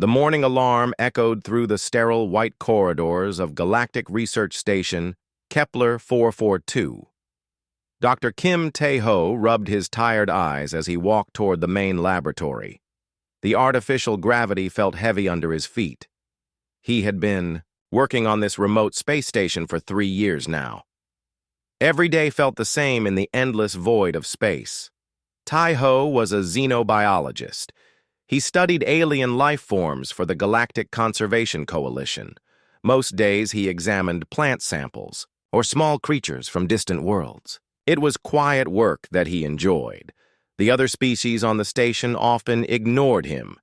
The morning alarm echoed through the sterile white corridors of Galactic Research Station Kepler 442. Dr. Kim Tae-ho rubbed his tired eyes as he walked toward the main laboratory. The artificial gravity felt heavy under his feet. He had been working on this remote space station for 3 years now. Every day felt the same in the endless void of space. Tae-ho was a xenobiologist. He studied alien life forms for the Galactic Conservation Coalition. Most days he examined plant samples or small creatures from distant worlds. It was quiet work that he enjoyed. The other species on the station often ignored him.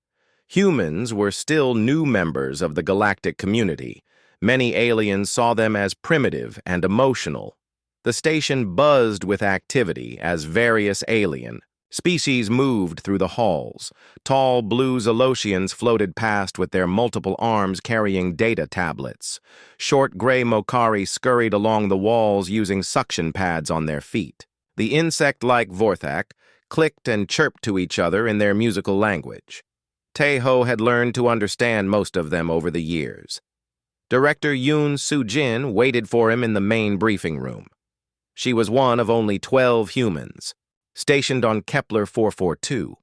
Humans were still new members of the galactic community. Many aliens saw them as primitive and emotional. The station buzzed with activity as various alien species moved through the halls. Tall blue Zolocians floated past with their multiple arms carrying data tablets. Short gray Mokari scurried along the walls using suction pads on their feet. The insect-like Vorthak clicked and chirped to each other in their musical language. Tae-ho had learned to understand most of them over the years. Director Yoon Soo-jin waited for him in the main briefing room. She was one of only 12 humans, stationed on Kepler 442.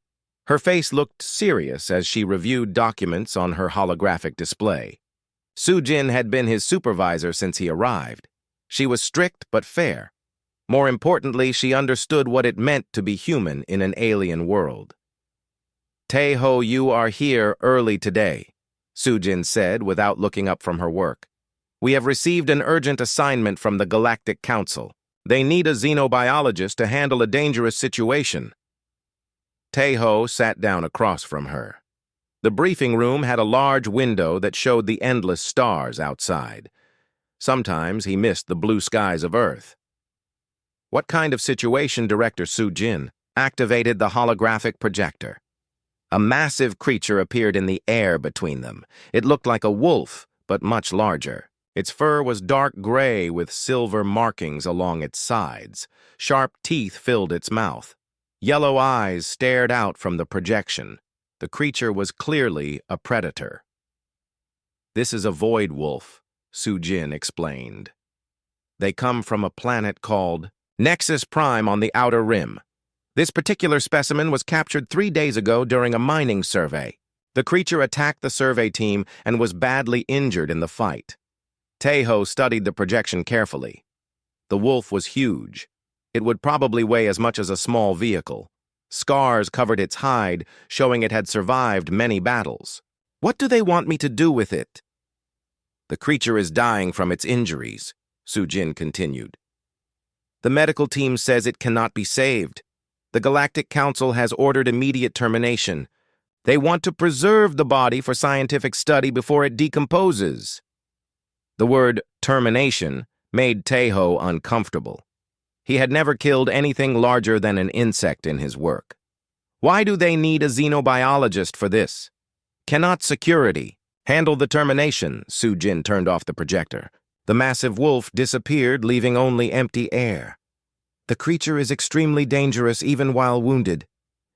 Her face looked serious as she reviewed documents on her holographic display. Soo-jin had been his supervisor since he arrived. She was strict but fair. More importantly, she understood what it meant to be human in an alien world. "Tae-ho, you are here early today," Soo-jin said without looking up from her work. "We have received an urgent assignment from the Galactic Council. They need a xenobiologist to handle a dangerous situation." Tae-ho sat down across from her. The briefing room had a large window that showed the endless stars outside. Sometimes he missed the blue skies of Earth. "What kind of situation?" Director Soo-jin activated the holographic projector. A massive creature appeared in the air between them. It looked like a wolf, but much larger. Its fur was dark gray with silver markings along its sides. Sharp teeth filled its mouth. Yellow eyes stared out from the projection. The creature was clearly a predator. "This is a void wolf," Soo-jin explained. "They come from a planet called Nexus Prime on the Outer Rim. This particular specimen was captured 3 days ago during a mining survey. The creature attacked the survey team and was badly injured in the fight." Tae-ho studied the projection carefully. The wolf was huge. It would probably weigh as much as a small vehicle. Scars covered its hide, showing it had survived many battles. "What do they want me to do with it?" "The creature is dying from its injuries," Soo-jin continued. "The medical team says it cannot be saved. The Galactic Council has ordered immediate termination. They want to preserve the body for scientific study before it decomposes." The word termination made Tae-ho uncomfortable. He had never killed anything larger than an insect in his work. "Why do they need a xenobiologist for this? Cannot security handle the termination?" Soo-jin turned off the projector. The massive wolf disappeared, leaving only empty air. "The creature is extremely dangerous even while wounded.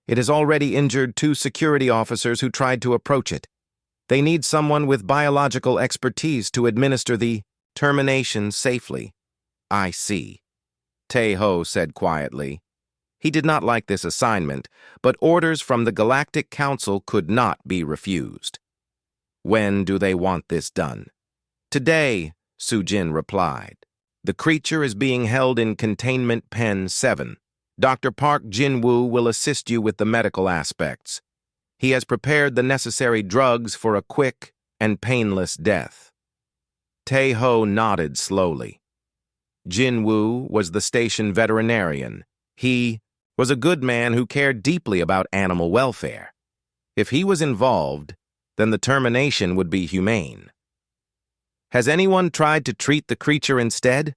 It has already injured 2 security officers who tried to approach it. They need someone with biological expertise to administer the termination safely." "I see," Tae-ho said quietly. He did not like this assignment, but orders from the Galactic Council could not be refused. "When do they want this done?" "Today," Soo-jin replied. "The creature is being held in Containment Pen 7. Dr. Park Jin-woo will assist you with the medical aspects. He has prepared the necessary drugs for a quick and painless death." Tae-ho nodded slowly. Jin-woo was the station veterinarian. He was a good man who cared deeply about animal welfare. If he was involved, then the termination would be humane. "Has anyone tried to treat the creature instead?"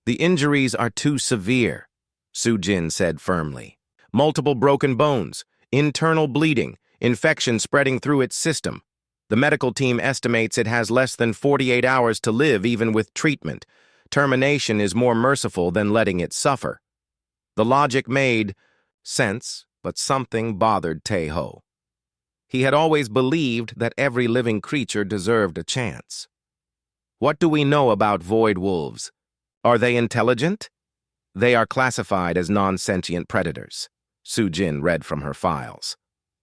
"The injuries are too severe," Soo-jin said firmly. "Multiple broken bones, internal bleeding, infection spreading through its system. The medical team estimates it has less than 48 hours to live even with treatment. Termination is more merciful than letting it suffer." The logic made sense, but something bothered Tae-ho. He had always believed that every living creature deserved a chance. What do we know about void wolves? Are they intelligent? They are classified as non-sentient predators, Su-Jin read from her files.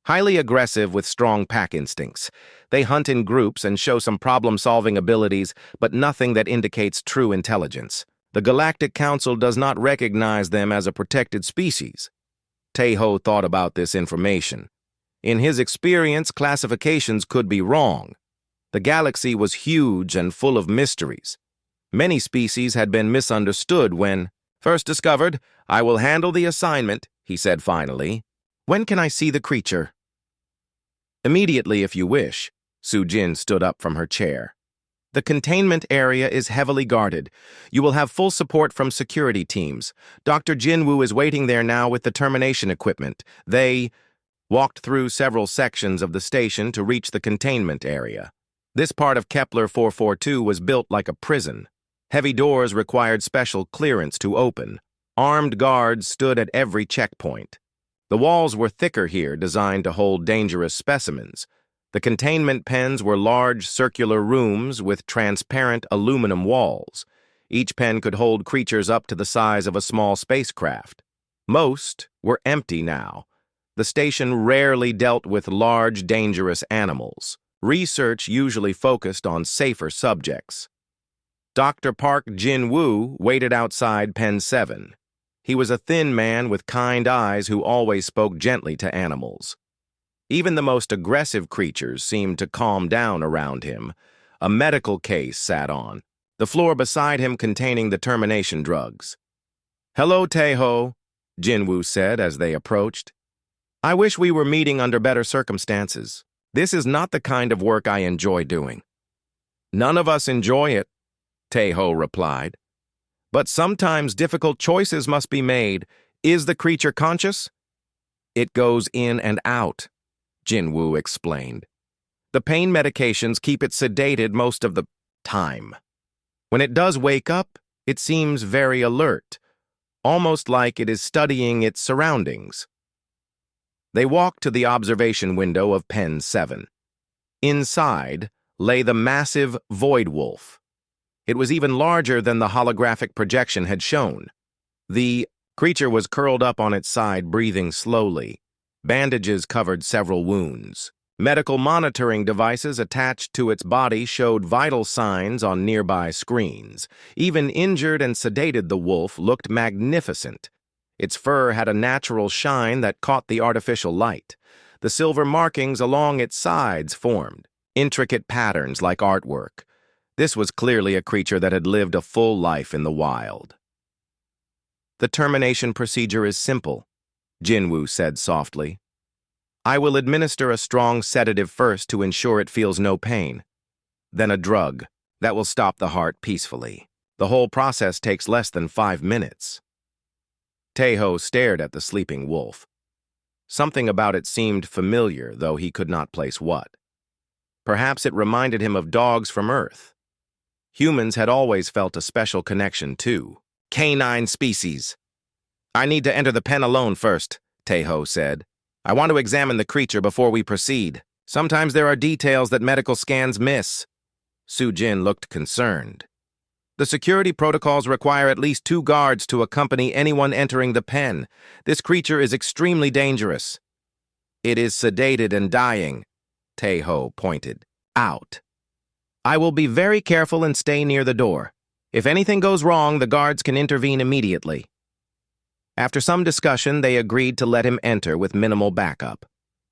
Highly aggressive with strong pack instincts. They hunt in groups and show some problem-solving abilities, but nothing that indicates true intelligence. The Galactic Council does not recognize them as a protected species. Tae-ho thought about this information. In his experience, classifications could be wrong. The galaxy was huge and full of mysteries. Many species had been misunderstood when first discovered. I will handle the assignment, he said finally. When can I see the creature? Immediately, if you wish. Su-Jin stood up from her chair. The containment area is heavily guarded. You will have full support from security teams. Dr. Jinwoo is waiting there now with the termination equipment. They walked through several sections of the station to reach the containment area. This part of Kepler 442 was built like a prison. Heavy doors required special clearance to open. Armed guards stood at every checkpoint. The walls were thicker here, designed to hold dangerous specimens. The containment pens were large circular rooms with transparent aluminum walls. Each pen could hold creatures up to the size of a small spacecraft. Most were empty now. The station rarely dealt with large, dangerous animals. Research usually focused on safer subjects. Dr. Park Jin-woo waited outside Pen 7. He was a thin man with kind eyes who always spoke gently to animals. Even the most aggressive creatures seemed to calm down around him. A medical case sat on, the floor beside him containing the termination drugs. "Hello, Tae-ho," Jin-woo said as they approached. "I wish we were meeting under better circumstances. This is not the kind of work I enjoy doing." "None of us enjoy it," Tae-ho replied. "But sometimes difficult choices must be made. Is the creature conscious?" "It goes in and out," Jin-woo explained. "The pain medications keep it sedated most of the time. When it does wake up, it seems very alert, almost like it is studying its surroundings." They walked to the observation window of Pen 7. Inside lay the massive void wolf. It was even larger than the holographic projection had shown. The creature was curled up on its side, breathing slowly. Bandages covered several wounds. Medical monitoring devices attached to its body showed vital signs on nearby screens. Even injured and sedated, the wolf looked magnificent. Its fur had a natural shine that caught the artificial light. The silver markings along its sides formed intricate patterns like artwork. This was clearly a creature that had lived a full life in the wild. "The termination procedure is simple," Jin-woo said softly. "I will administer a strong sedative first to ensure it feels no pain. Then a drug that will stop the heart peacefully. The whole process takes less than 5 minutes. Tae-ho stared at the sleeping wolf. Something about it seemed familiar, though he could not place what. Perhaps it reminded him of dogs from Earth. Humans had always felt a special connection to canine species. "I need to enter the pen alone first," Tae-ho said. "I want to examine the creature before we proceed. Sometimes there are details that medical scans miss." Su-Jin looked concerned. "The security protocols require at least 2 guards to accompany anyone entering the pen. This creature is extremely dangerous." "It is sedated and dying," Tae-ho pointed out. "I will be very careful and stay near the door. If anything goes wrong, the guards can intervene immediately." After some discussion, they agreed to let him enter with minimal backup.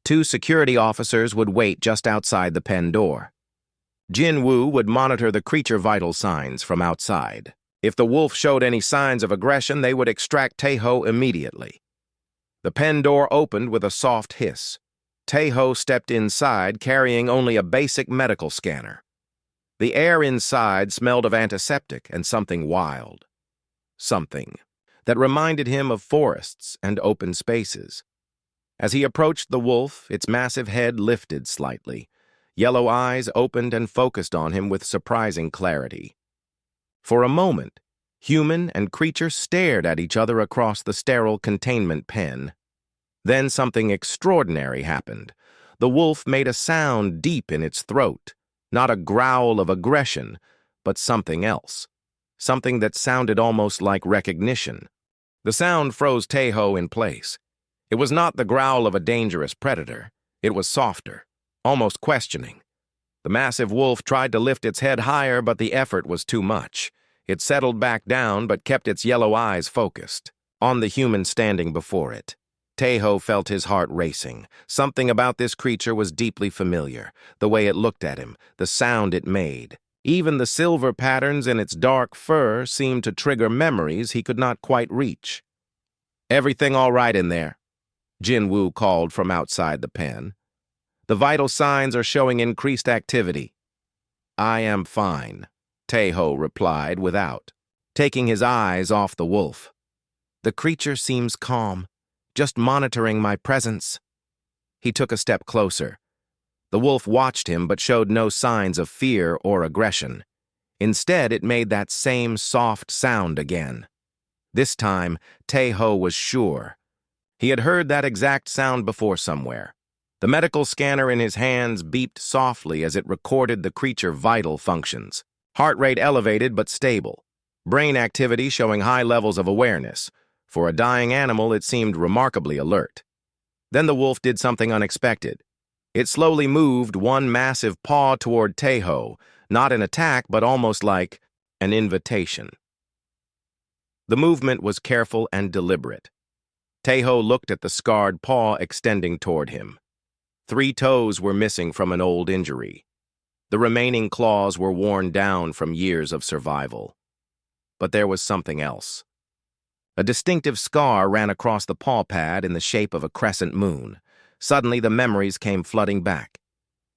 2 security officers would wait just outside the pen door. Jin-woo would monitor the creature vital signs from outside. If the wolf showed any signs of aggression, they would extract Tae-ho immediately. The pen door opened with a soft hiss. Tae-ho stepped inside, carrying only a basic medical scanner. The air inside smelled of antiseptic and something wild. Something that reminded him of forests and open spaces. As he approached the wolf, its massive head lifted slightly. Yellow eyes opened and focused on him with surprising clarity. For a moment, human and creature stared at each other across the sterile containment pen. Then something extraordinary happened. the wolf made a sound deep in its throat, not a growl of aggression, but something else, something that sounded almost like recognition. The sound froze Taeho in place. It was not the growl of a dangerous predator. It was softer, almost questioning. The massive wolf tried to lift its head higher, but the effort was too much. It settled back down, but kept its yellow eyes focused on the human standing before it. Taeho felt his heart racing. Something about this creature was deeply familiar. The way it looked at him, the sound it made. Even the silver patterns in its dark fur seemed to trigger memories he could not quite reach. "Everything all right in there?" Jin-Woo called from outside the pen. "The vital signs are showing increased activity." "I am fine," Taeho replied without taking his eyes off the wolf. "The creature seems calm, just monitoring my presence." He took a step closer. The wolf watched him but showed no signs of fear or aggression. Instead, it made that same soft sound again. This time, Taeho was sure. He had heard that exact sound before somewhere. The medical scanner in his hands beeped softly as it recorded the creature's vital functions. Heart rate elevated but stable. Brain activity showing high levels of awareness. For a dying animal, it seemed remarkably alert. Then the wolf did something unexpected. It slowly moved one massive paw toward Taeho, not an attack but almost like an invitation. The movement was careful and deliberate. Taeho looked at the scarred paw extending toward him. 3 toes were missing from an old injury. The remaining claws were worn down from years of survival. But there was something else. A distinctive scar ran across the paw pad in the shape of a crescent moon. Suddenly, the memories came flooding back.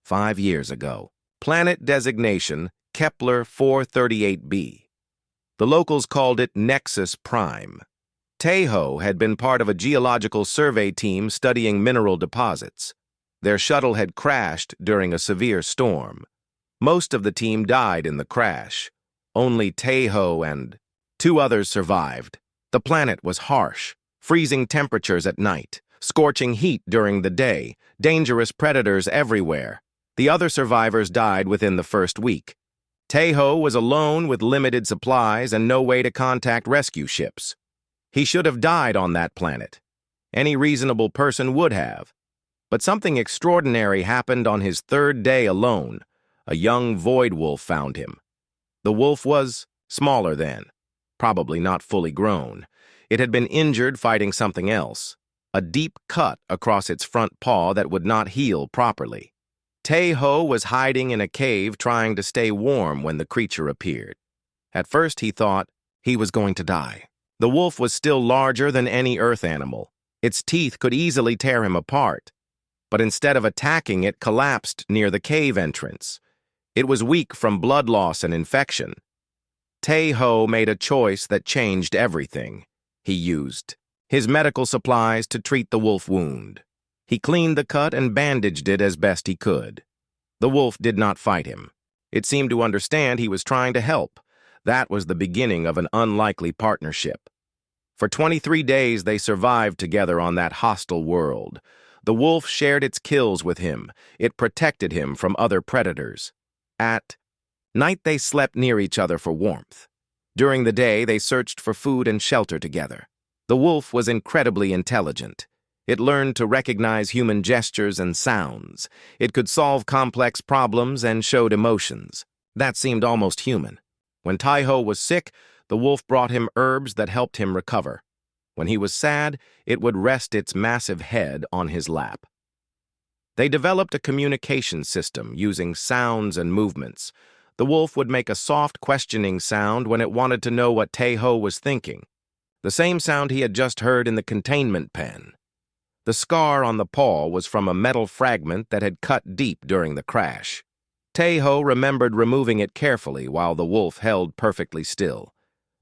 5 years ago. Planet designation, Kepler 438b. The locals called it Nexus Prime. Taeho had been part of a geological survey team studying mineral deposits. Their shuttle had crashed during a severe storm. Most of the team died in the crash. Only Taeho and 2 others survived. The planet was harsh, freezing temperatures at night, scorching heat during the day, dangerous predators everywhere. The other survivors died within the first week. Taeho was alone with limited supplies and no way to contact rescue ships. He should have died on that planet. Any reasonable person would have. But something extraordinary happened on his 3rd day alone. A young void wolf found him. The wolf was smaller then, probably not fully grown. It had been injured fighting something else, a deep cut across its front paw that would not heal properly. Taeho was hiding in a cave trying to stay warm when the creature appeared. At first he thought he was going to die. The wolf was still larger than any earth animal. Its teeth could easily tear him apart. But instead of attacking, it collapsed near the cave entrance. It was weak from blood loss and infection. Taeho made a choice that changed everything. He used his medical supplies to treat the wolf wound. He cleaned the cut and bandaged it as best he could. The wolf did not fight him. It seemed to understand he was trying to help. That was the beginning of an unlikely partnership. For 23 days they survived together on that hostile world. The wolf shared its kills with him. It protected him from other predators. At night they slept near each other for warmth. During the day they searched for food and shelter together. The wolf was incredibly intelligent. It learned to recognize human gestures and sounds. It could solve complex problems and showed emotions. That seemed almost human. When Taeho was sick, the wolf brought him herbs that helped him recover. When he was sad, it would rest its massive head on his lap. They developed a communication system using sounds and movements. The wolf would make a soft, questioning sound when it wanted to know what Taeho was thinking. The same sound he had just heard in the containment pen. The scar on the paw was from a metal fragment that had cut deep during the crash. Taeho remembered removing it carefully while the wolf held perfectly still.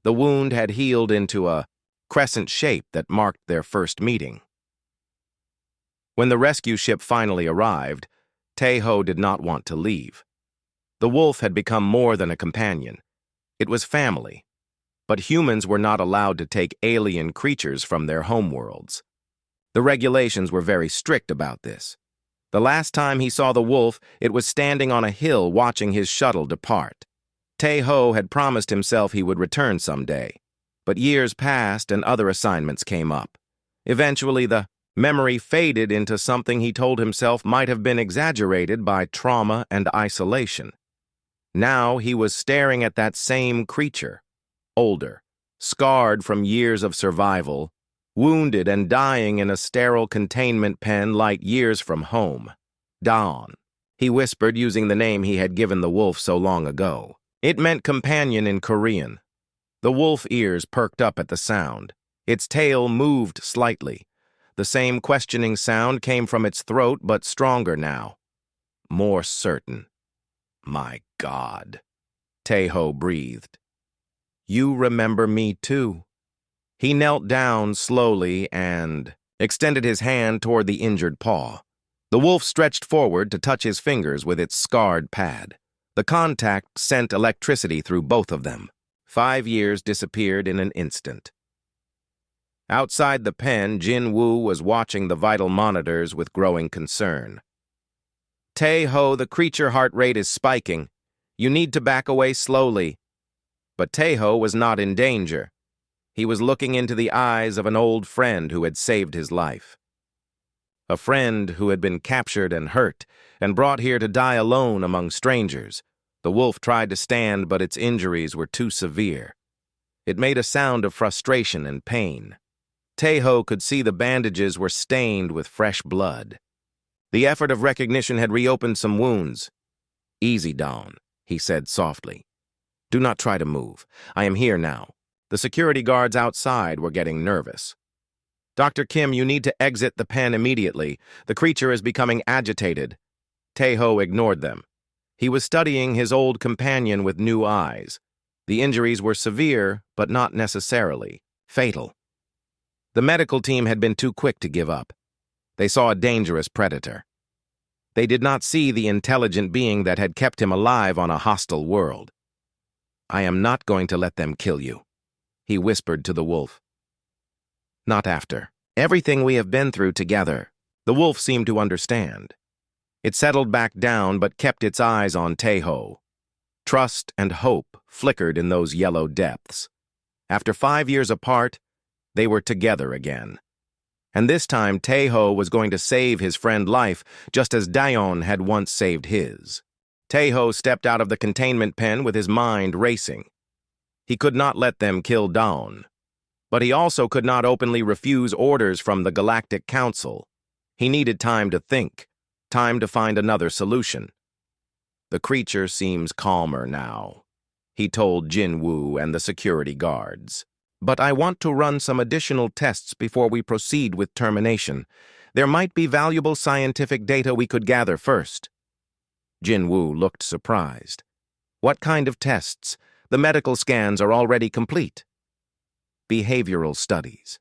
The wound had healed into a crescent shape that marked their first meeting. When the rescue ship finally arrived, Taeho did not want to leave. The wolf had become more than a companion. It was family. But humans were not allowed to take alien creatures from their homeworlds. The regulations were very strict about this. The last time he saw the wolf, it was standing on a hill watching his shuttle depart. Tae-ho had promised himself he would return someday, but years passed and other assignments came up. Eventually, the memory faded into something he told himself might have been exaggerated by trauma and isolation. Now he was staring at that same creature, older, scarred from years of survival, wounded and dying in a sterile containment pen light years from home. Dawn, he whispered using the name he had given the wolf so long ago. It meant companion in Korean. The wolf ears perked up at the sound. Its tail moved slightly. The same questioning sound came from its throat, but stronger now. More certain. My God, Tae-ho breathed. You remember me too. He knelt down slowly and extended his hand toward the injured paw. The wolf stretched forward to touch his fingers with its scarred pad. The contact sent electricity through both of them. 5 years disappeared in an instant. Outside the pen, Jin-woo was watching the vital monitors with growing concern. Tae-ho, the creature heart rate is spiking. You need to back away slowly. But Tae-ho was not in danger. He was looking into the eyes of an old friend who had saved his life. A friend who had been captured and hurt, and brought here to die alone among strangers. The wolf tried to stand, but its injuries were too severe. It made a sound of frustration and pain. Tae-ho could see the bandages were stained with fresh blood. The effort of recognition had reopened some wounds. Easy, Dawn, he said softly. Do not try to move. I am here now. The security guards outside were getting nervous. Dr. Kim, you need to exit the pen immediately. The creature is becoming agitated. Tae-ho ignored them. He was studying his old companion with new eyes. The injuries were severe, but not necessarily fatal. The medical team had been too quick to give up. They saw a dangerous predator. They did not see the intelligent being that had kept him alive on a hostile world. I am not going to let them kill you, he whispered to the wolf. Not after everything we have been through together. The wolf seemed to understand. It settled back down but kept its eyes on Tae-ho. Trust and hope flickered in those yellow depths. After 5 years apart, they were together again. And this time Tae-ho was going to save his friend's life just as Daeon had once saved his. Tae-ho stepped out of the containment pen with his mind racing. He could not let them kill Dawn. But he also could not openly refuse orders from the Galactic Council. He needed time to think, time to find another solution. The creature seems calmer now, he told Jin-woo and the security guards. But I want to run some additional tests before we proceed with termination. There might be valuable scientific data we could gather first. Jin-woo looked surprised. What kind of tests? The medical scans are already complete. Behavioral studies.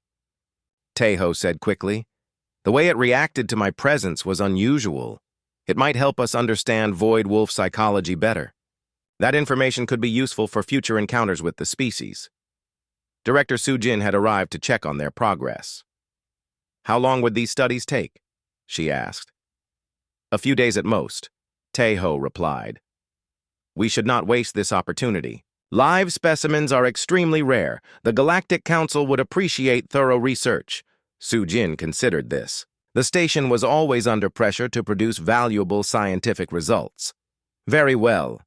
Tae-ho said quickly. The way it reacted to my presence was unusual. It might help us understand void wolf psychology better. That information could be useful for future encounters with the species. Director Soo-jin had arrived to check on their progress. How long would these studies take? She asked. A few days at most, Tae-ho replied. We should not waste this opportunity. Live specimens are extremely rare. The Galactic Council would appreciate thorough research. Soo-jin considered this. The station was always under pressure to produce valuable scientific results. Very well,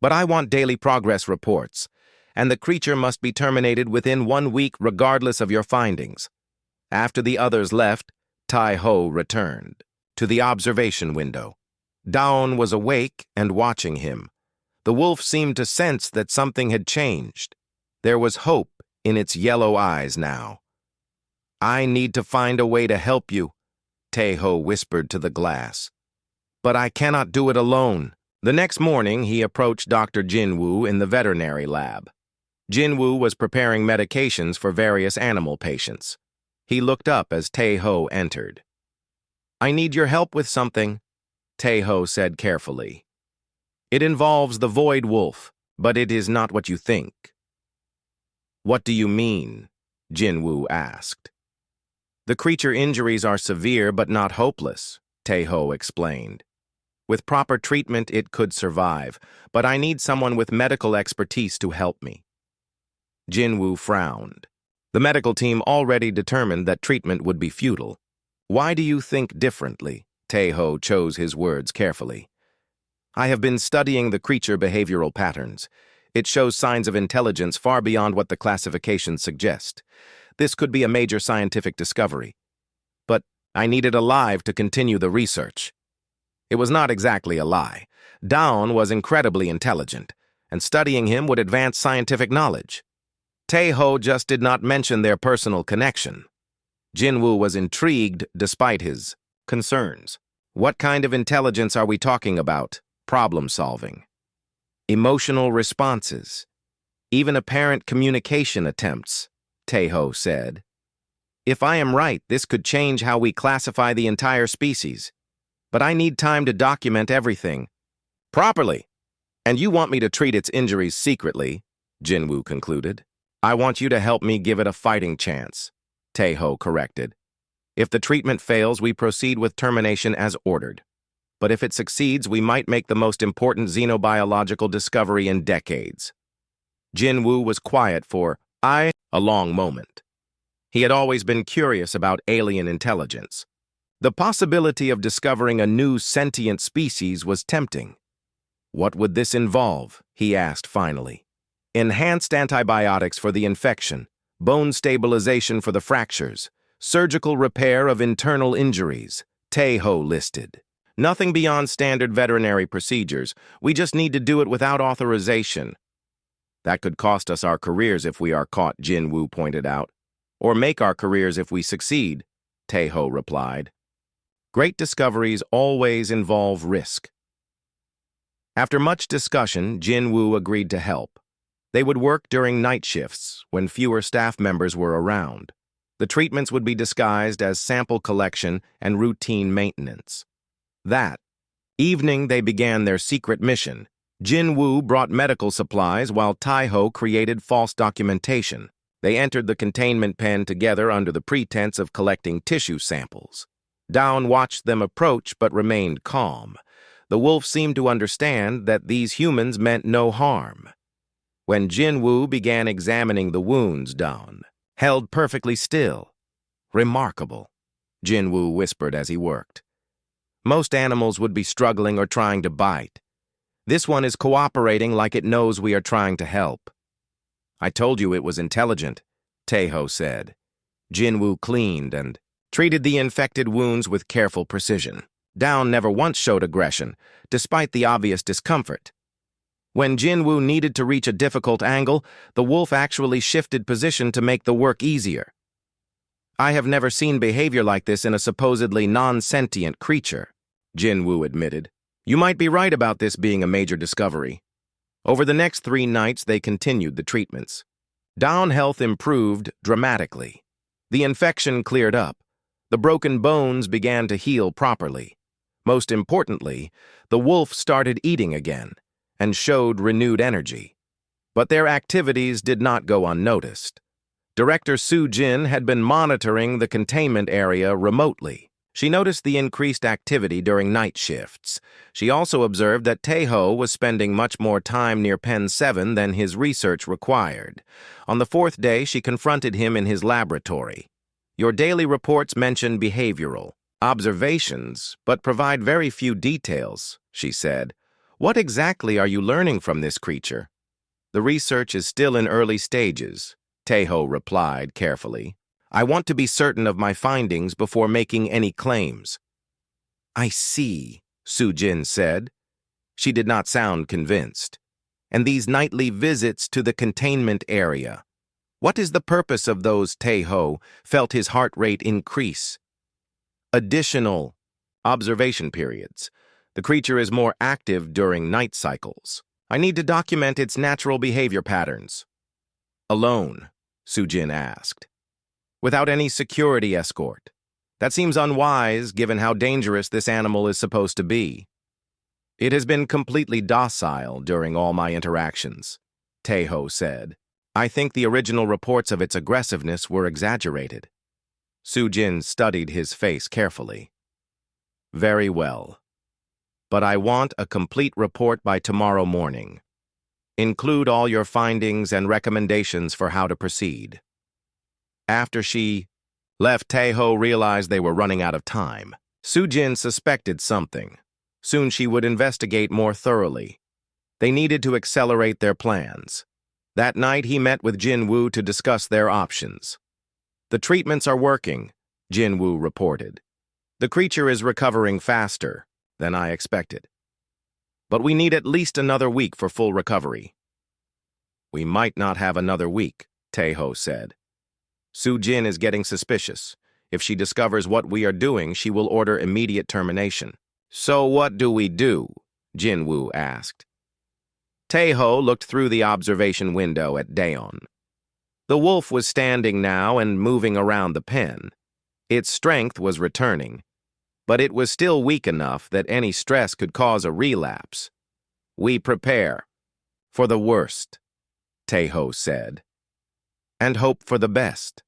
but I want daily progress reports, and the creature must be terminated within 1 week regardless of your findings. After the others left, Tae-ho returned to the observation window. Dawn was awake and watching him. The wolf seemed to sense that something had changed. There was hope in its yellow eyes now. I need to find a way to help you, Tae-ho whispered to the glass. But I cannot do it alone. The next morning, he approached Dr. Jin-woo in the veterinary lab. Jin-woo was preparing medications for various animal patients. He looked up as Tae-ho entered. I need your help with something, Tae-ho said carefully. It involves the void wolf, but it is not what you think. What do you mean? Jin-woo asked. The creature injuries are severe but not hopeless. Tae-ho explained. With proper treatment, it could survive, but I need someone with medical expertise to help me. Jinwoo frowned. The medical team already determined that treatment would be futile. Why do you think differently? Tae-ho chose his words carefully. I have been studying the creature behavioral patterns. It shows signs of intelligence far beyond what the classifications suggest. This could be a major scientific discovery. But I need it alive to continue the research. It was not exactly a lie. Dawn was incredibly intelligent, and studying him would advance scientific knowledge. Tae-ho just did not mention their personal connection. Jinwoo was intrigued despite his concerns. What kind of intelligence are we talking about? Problem solving. Emotional responses. Even apparent communication attempts, Tae-ho said. If I am right, this could change how we classify the entire species. But I need time to document everything. Properly. And you want me to treat its injuries secretly, Jinwoo concluded. I want you to help me give it a fighting chance, Tae-ho corrected. If the treatment fails, we proceed with termination as ordered. But if it succeeds, we might make the most important xenobiological discovery in decades. Jinwoo was quiet for a long moment. He had always been curious about alien intelligence. The possibility of discovering a new sentient species was tempting. What would this involve? He asked finally. Enhanced antibiotics for the infection, bone stabilization for the fractures, surgical repair of internal injuries, Tae-ho listed. Nothing beyond standard veterinary procedures. We just need to do it without authorization. That could cost us our careers if we are caught, Jinwoo pointed out. Or make our careers if we succeed, Tae-ho replied. Great discoveries always involve risk. After much discussion, Jinwoo agreed to help. They would work during night shifts when fewer staff members were around. The treatments would be disguised as sample collection and routine maintenance. That evening, they began their secret mission. Jinwoo brought medical supplies while Tae-ho created false documentation. They entered the containment pen together under the pretense of collecting tissue samples. Dawn watched them approach but remained calm. The wolf seemed to understand that these humans meant no harm. When Jinwoo began examining the wounds, Dawn held perfectly still. Remarkable, Jinwoo whispered as he worked. Most animals would be struggling or trying to bite. This one is cooperating like it knows we are trying to help. I told you it was intelligent, Tae-ho said. Jinwoo cleaned and treated the infected wounds with careful precision. Dawn never once showed aggression, despite the obvious discomfort. When Jinwoo needed to reach a difficult angle, the wolf actually shifted position to make the work easier. I have never seen behavior like this in a supposedly non-sentient creature, Jinwoo admitted. You might be right about this being a major discovery. Over the next 3 nights, they continued the treatments. Dawn health improved dramatically. The infection cleared up. The broken bones began to heal properly. Most importantly, the wolf started eating again and showed renewed energy. But their activities did not go unnoticed. Director Soo-jin had been monitoring the containment area remotely. She noticed the increased activity during night shifts. She also observed that Tae-ho was spending much more time near Pen 7 than his research required. On the 4th day, she confronted him in his laboratory. Your daily reports mention behavioral observations, but provide very few details, she said. What exactly are you learning from this creature? The research is still in early stages, Tae-ho replied carefully. I want to be certain of my findings before making any claims. I see, Soo-jin said. She did not sound convinced. And these nightly visits to the containment area. What is the purpose of those? Tae-ho felt his heart rate increase. Additional observation periods. The creature is more active during night cycles. I need to document its natural behavior patterns. Alone, Soo-jin asked. Without any security escort. That seems unwise given how dangerous this animal is supposed to be. It has been completely docile during all my interactions, Tae-ho said. I think the original reports of its aggressiveness were exaggerated. Soo-jin studied his face carefully. Very well. But I want a complete report by tomorrow morning. Include all your findings and recommendations for how to proceed. After she left, Tae-ho realized they were running out of time. Soo-jin suspected something. Soon she would investigate more thoroughly. They needed to accelerate their plans. That night, he met with Jin-woo to discuss their options. The treatments are working, Jin-woo reported. The creature is recovering faster than I expected. But we need at least another week for full recovery. We might not have another week, Tae-ho said. Soo-jin is getting suspicious. If she discovers what we are doing, she will order immediate termination. So what do we do? Jin-woo asked. Tae-ho looked through the observation window at Daeon. The wolf was standing now and moving around the pen. Its strength was returning, but it was still weak enough that any stress could cause a relapse. We prepare for the worst, Tae-ho said, and hope for the best.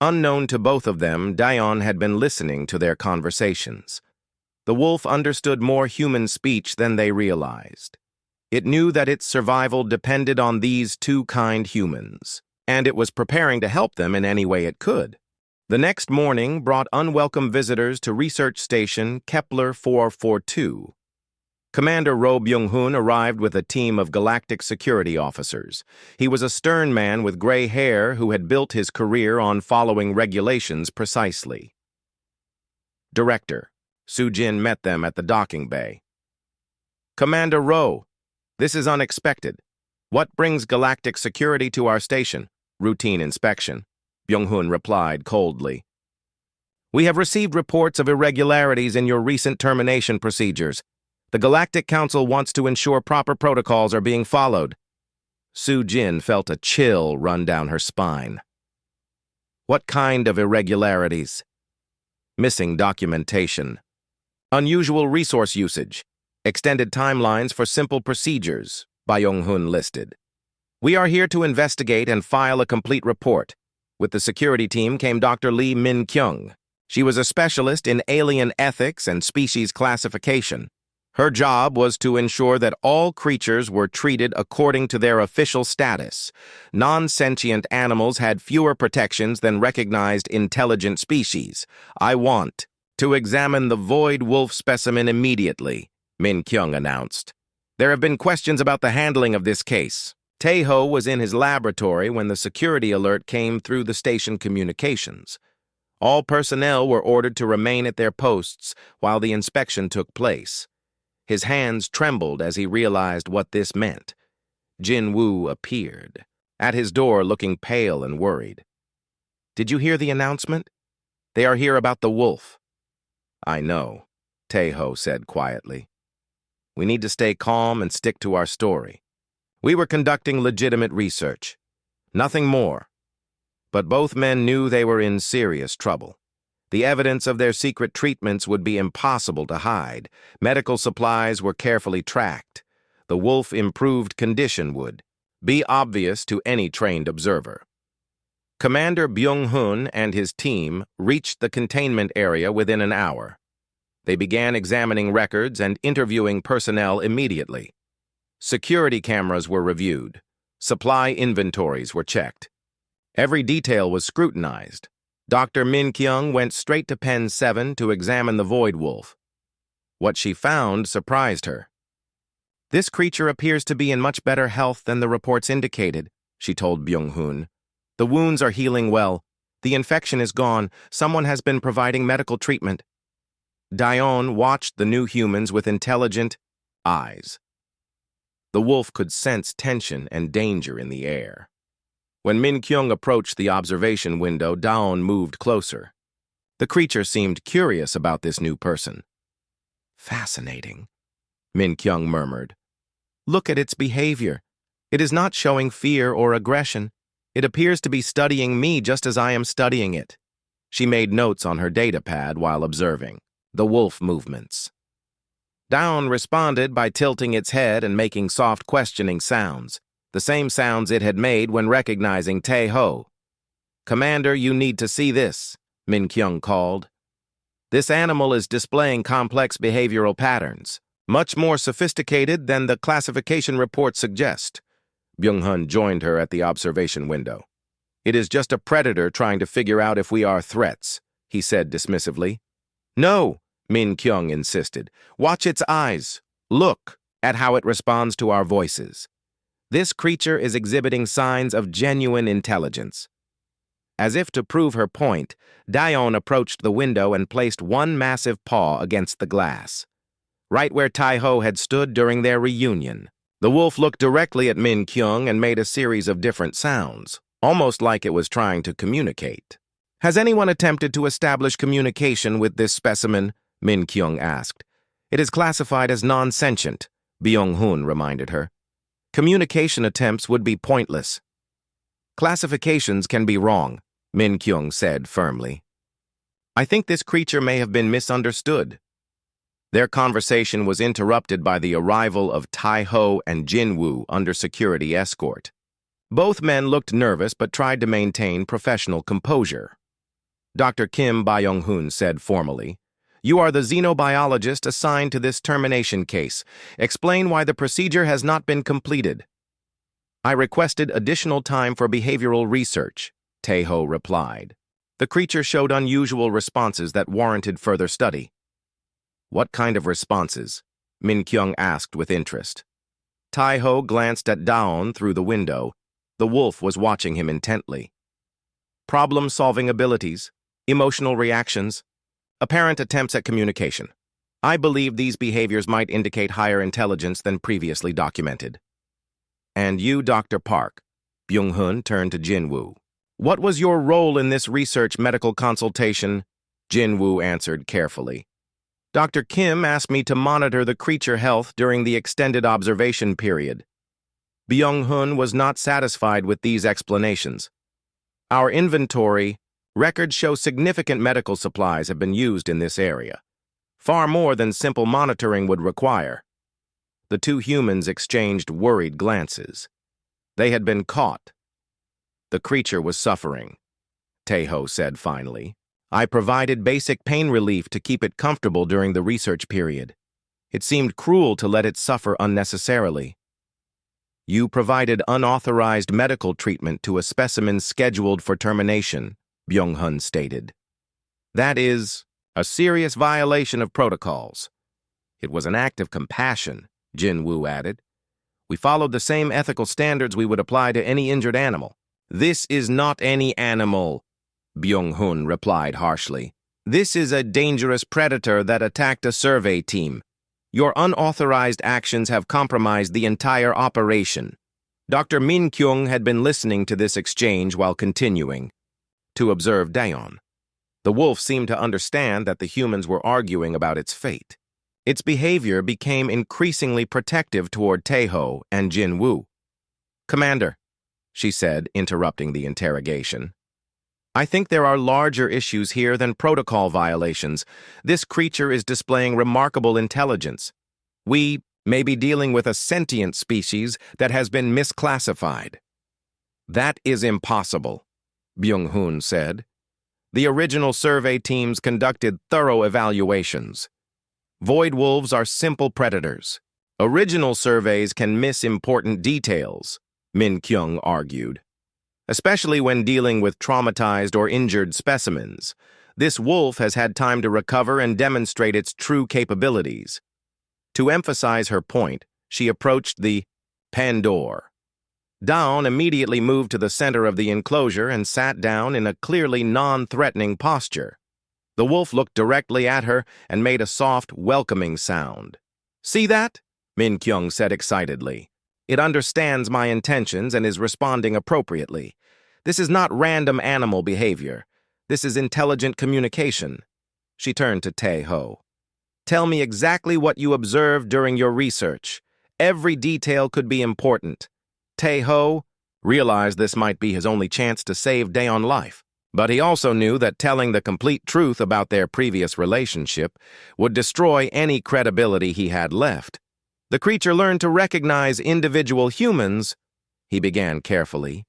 Unknown to both of them, Daeon had been listening to their conversations. The wolf understood more human speech than they realized. It knew that its survival depended on these two kind humans, and it was preparing to help them in any way it could. The next morning brought unwelcome visitors to research station Kepler 442. Commander Ro Byung-hun arrived with a team of galactic security officers. He was a stern man with gray hair who had built his career on following regulations precisely. Director Soo-jin met them at the docking bay. Commander Ro, this is unexpected. What brings galactic security to our station? Routine inspection, Byung-hun replied coldly. We have received reports of irregularities in your recent termination procedures. The Galactic Council wants to ensure proper protocols are being followed. Soo-jin felt a chill run down her spine. What kind of irregularities? Missing documentation. Unusual resource usage. Extended timelines for simple procedures, Byung-hun listed. We are here to investigate and file a complete report. With the security team came Dr. Lee Min-kyung. She was a specialist in alien ethics and species classification. Her job was to ensure that all creatures were treated according to their official status. Non-sentient animals had fewer protections than recognized intelligent species. I want to examine the void wolf specimen immediately, Min-kyung announced. There have been questions about the handling of this case. Tae-ho was in his laboratory when the security alert came through the station communications. All personnel were ordered to remain at their posts while the inspection took place. His hands trembled as he realized what this meant. Jin-woo appeared, at his door looking pale and worried. Did you hear the announcement? They are here about the wolf. I know, Tae-ho said quietly. We need to stay calm and stick to our story. We were conducting legitimate research. Nothing more. But both men knew they were in serious trouble. The evidence of their secret treatments would be impossible to hide. Medical supplies were carefully tracked. The wolf's improved condition would be obvious to any trained observer. Commander Byung-hun and his team reached the containment area within an hour. They began examining records and interviewing personnel immediately. Security cameras were reviewed. Supply inventories were checked. Every detail was scrutinized. Dr. Min-kyung went straight to Pen 7 to examine the void wolf. What she found surprised her. This creature appears to be in much better health than the reports indicated, she told Byung-hun. The wounds are healing well. The infection is gone. Someone has been providing medical treatment. Daeon watched the new humans with intelligent eyes. The wolf could sense tension and danger in the air. When Min-kyung approached the observation window, Daeon moved closer. The creature seemed curious about this new person. Fascinating, Min-kyung murmured. Look at its behavior. It is not showing fear or aggression. It appears to be studying me just as I am studying it. She made notes on her datapad while observing the wolf movements. Daeon responded by tilting its head and making soft questioning sounds, the same sounds it had made when recognizing Tae-ho. Commander, you need to see this, Min-kyung called. This animal is displaying complex behavioral patterns, much more sophisticated than the classification reports suggest. Byung-hun joined her at the observation window. It is just a predator trying to figure out if we are threats, he said dismissively. No, Min Kyung insisted. Watch its eyes. Look at how it responds to our voices. This creature is exhibiting signs of genuine intelligence. As if to prove her point, Daeon approached the window and placed one massive paw against the glass, right where Tai-ho had stood during their reunion. The wolf looked directly at Min Kyung and made a series of different sounds, almost like it was trying to communicate. Has anyone attempted to establish communication with this specimen? Min Kyung asked. It is classified as non-sentient, Byung-hun reminded her. Communication attempts would be pointless. Classifications can be wrong, Min Kyung said firmly. I think this creature may have been misunderstood. Their conversation was interrupted by the arrival of Tai-ho and Jin-woo under security escort. Both men looked nervous but tried to maintain professional composure. Dr. Kim Byung-hun said formally, "You are the xenobiologist assigned to this termination case. Explain why the procedure has not been completed." I requested additional time for behavioral research, Tai-ho replied. The creature showed unusual responses that warranted further study. What kind of responses? Min Kyung asked with interest. Tai-ho glanced at Daon through the window. The wolf was watching him intently. Problem-solving abilities, emotional reactions, apparent attempts at communication. I believe these behaviors might indicate higher intelligence than previously documented. And you, Dr. Park, Byung-hun turned to Jin-woo. What was your role in this research medical consultation? Jin-woo answered carefully. Dr. Kim asked me to monitor the creature health during the extended observation period. Byung-hun was not satisfied with these explanations. Our inventory records show significant medical supplies have been used in this area, far more than simple monitoring would require. The two humans exchanged worried glances. They had been caught. The creature was suffering, Tai-ho said finally. I provided basic pain relief to keep it comfortable during the research period. It seemed cruel to let it suffer unnecessarily. You provided unauthorized medical treatment to a specimen scheduled for termination, Byung-hun stated. That is a serious violation of protocols. It was an act of compassion, Jin-woo added. We followed the same ethical standards we would apply to any injured animal. This is not any animal, Byung-hun replied harshly. This is a dangerous predator that attacked a survey team. Your unauthorized actions have compromised the entire operation. Dr. Min Kyung had been listening to this exchange while continuing to observe Daeon. The wolf seemed to understand that the humans were arguing about its fate. Its behavior became increasingly protective toward Tai-ho and Jin-woo. Commander, she said, interrupting the interrogation. I think there are larger issues here than protocol violations. This creature is displaying remarkable intelligence. We may be dealing with a sentient species that has been misclassified. That is impossible, Byung-hun said. The original survey teams conducted thorough evaluations. Void wolves are simple predators. Original surveys can miss important details, Min Kyung argued. Especially when dealing with traumatized or injured specimens. This wolf has had time to recover and demonstrate its true capabilities. To emphasize her point, she approached the pen door. Daon immediately moved to the center of the enclosure and sat down in a clearly non-threatening posture. The wolf looked directly at her and made a soft, welcoming sound. See that? Min Kyung said excitedly. It understands my intentions and is responding appropriately. This is not random animal behavior. This is intelligent communication. She turned to Tai-ho. Tell me exactly what you observed during your research. Every detail could be important. Tai-ho realized this might be his only chance to save Daeon's life, but he also knew that telling the complete truth about their previous relationship would destroy any credibility he had left. The creature learned to recognize individual humans, he began carefully.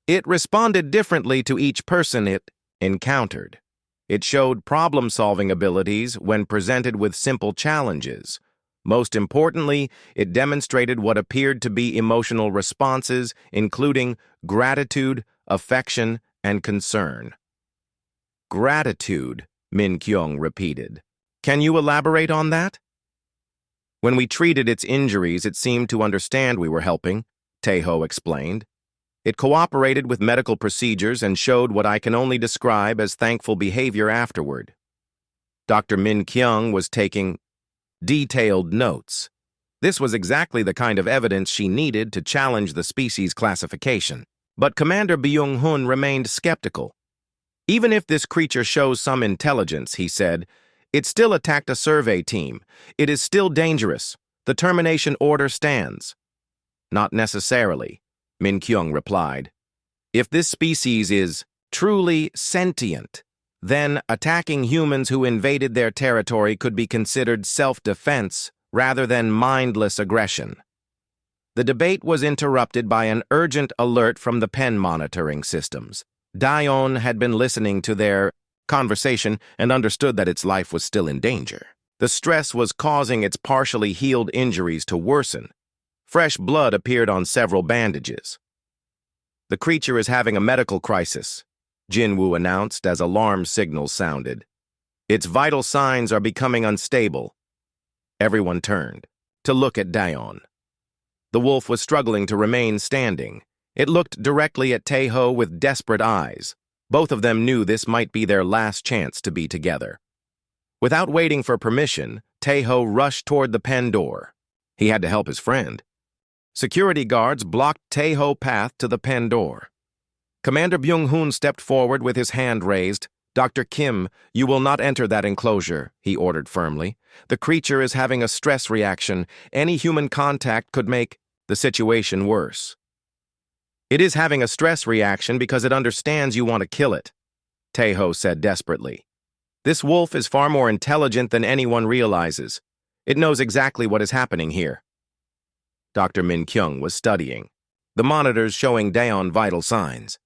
It responded differently to each person it encountered. It showed problem-solving abilities when presented with simple challenges. Most importantly, it demonstrated what appeared to be emotional responses, including gratitude, affection, and concern. Gratitude, Min Kyung repeated. Can you elaborate on that? When we treated its injuries, it seemed to understand we were helping, Tae-ho explained. It cooperated with medical procedures and showed what I can only describe as thankful behavior afterward. Dr. Min Kyung was taking detailed notes. This was exactly the kind of evidence she needed to challenge the species classification. But Commander Byung-hun remained skeptical. Even if this creature shows some intelligence, he said, it still attacked a survey team. It is still dangerous. The termination order stands. Not necessarily, Min Kyung replied. If this species is truly sentient, then attacking humans who invaded their territory could be considered self-defense rather than mindless aggression. The debate was interrupted by an urgent alert from the pen monitoring systems. Daeon had been listening to their conversation and understood that its life was still in danger. The stress was causing its partially healed injuries to worsen. Fresh blood appeared on several bandages. The creature is having a medical crisis, Jinwoo announced as alarm signals sounded. Its vital signs are becoming unstable. Everyone turned to look at Daeon. The wolf was struggling to remain standing. It looked directly at Tae-ho with desperate eyes. Both of them knew this might be their last chance to be together. Without waiting for permission, Tae-ho rushed toward the pen door. He had to help his friend. Security guards blocked Tae-ho's path to the pen door. Commander Byung-hun stepped forward with his hand raised. Dr. Kim, you will not enter that enclosure, he ordered firmly. The creature is having a stress reaction. Any human contact could make the situation worse. It is having a stress reaction because it understands you want to kill it, Tae-ho said desperately. This wolf is far more intelligent than anyone realizes. It knows exactly what is happening here. Dr. Min Kyung was studying, the monitors showing Daeon vital signs.